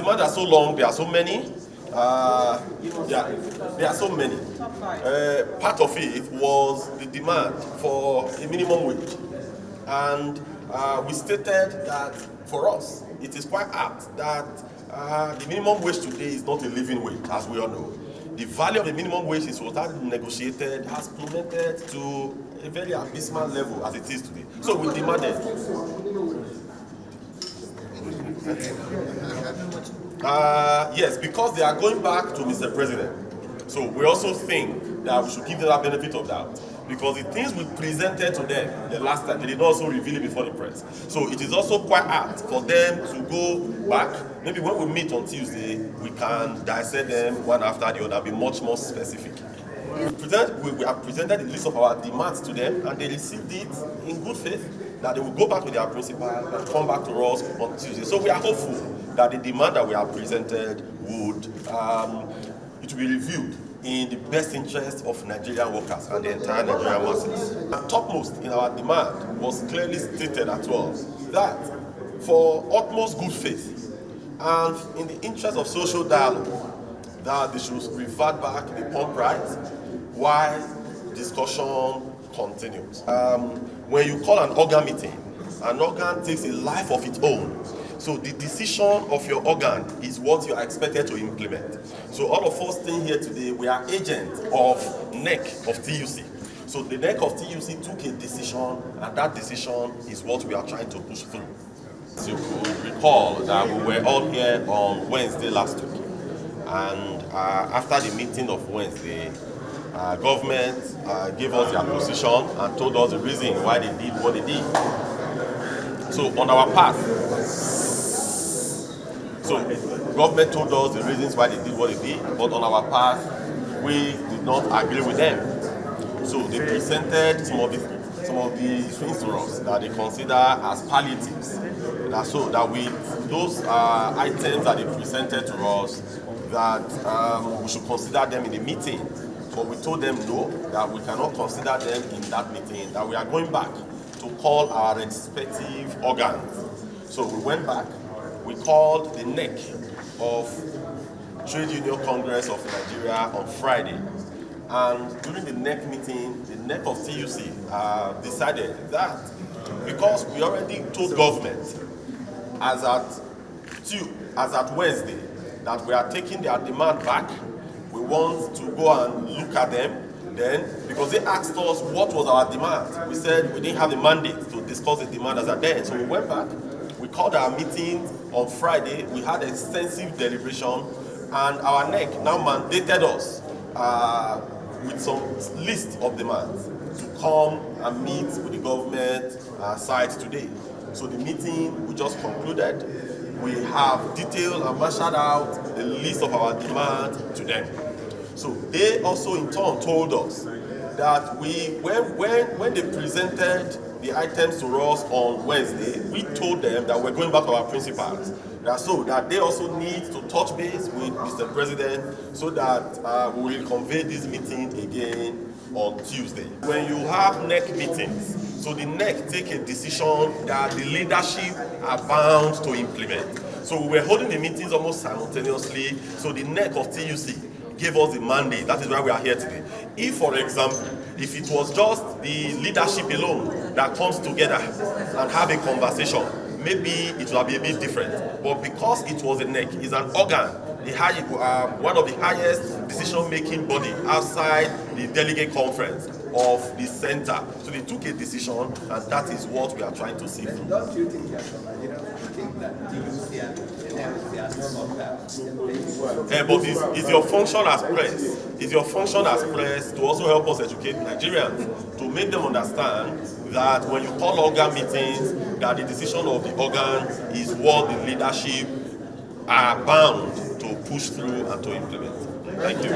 demands are so long, there are so many. There are so many. Part of it was the demand for a minimum wage. And we stated that for us, it is quite apt that the minimum wage today is not a living wage, as we all know. The value of the minimum wage is what has been negotiated, has plummeted to a very abysmal level as it is today. So we demanded. Yes, because they are going back to Mr. President. So we also think that we should give them that benefit of doubt. Because the things we presented to them the last time, they did also reveal it before the press. So it is also quite apt for them to go back. Maybe when we meet on Tuesday, we can dissect them one after the other, be much more specific. We have presented a list of our demands to them, and they received it in good faith that they will go back to their principal and come back to us on Tuesday. So we are hopeful that the demand that we have presented would it will be reviewed in the best interest of Nigerian workers and the entire Nigerian masses. And topmost in our demand was clearly stated as well that for utmost good faith and in the interest of social dialogue, that they should revert back the pump price while discussion continues. When you call an organ meeting, an organ takes a life of its own. So the decision of your organ is what you are expected to implement. So all of us staying here today, we are agents of NEC of TUC. So the NEC of TUC took a decision, and that decision is what we are trying to push through. So you could recall that we were all here on Wednesday last week. And after the meeting of Wednesday, government gave us their position and told us the reason why they did what they did. So on our part, government told us the reasons why they did what they did, but on our part, we did not agree with them. So they presented some of the things to us that they consider as palliatives. That with those items that they presented to us, that we should consider them in the meeting. But we told them no, that we cannot consider them in that meeting, that we are going back to call our respective organs. So we went back, we called the NEC of Trade Union Congress of Nigeria on Friday. And during the NEC meeting, the NEC of TUC decided that because we already told government as at Wednesday that we are taking their demand back, we want to go and look at them. Then, because they asked us what was our demand, we said we didn't have a mandate to discuss the demand as at then. So we went back, we called our meeting on Friday, we had extensive deliberation, and our NEC now mandated us with some list of demands to come and meet with the government side today. So the meeting we just concluded. We have detailed and marshaled out the list of our demands to them. So they also in turn told us that when they presented the items to us on Wednesday, we told them that we're going back to our principals. That they also need to touch base with Mr. President so that we will convey this meeting again on Tuesday. When you have NEC meetings, so the NEC take a decision that the leadership are bound to implement. So we were holding the meetings almost simultaneously. So the NEC of TUC gave us the mandate. That is why we are here today. If, for example, if it was just the leadership alone that comes together and have a conversation, maybe it will be a bit different. But because it was a NEC, it's an organ, one of the highest decision-making body outside the delegate conference of the center. So they took a decision, and that is what we are trying to see. Don't you think that TUC and NLC are some of that? But is your function as press? Is your function as press to also help us educate Nigerians, to make them understand that when you call organ meetings, that the decision of the organ is what the leadership are bound to push through and to implement? Thank you.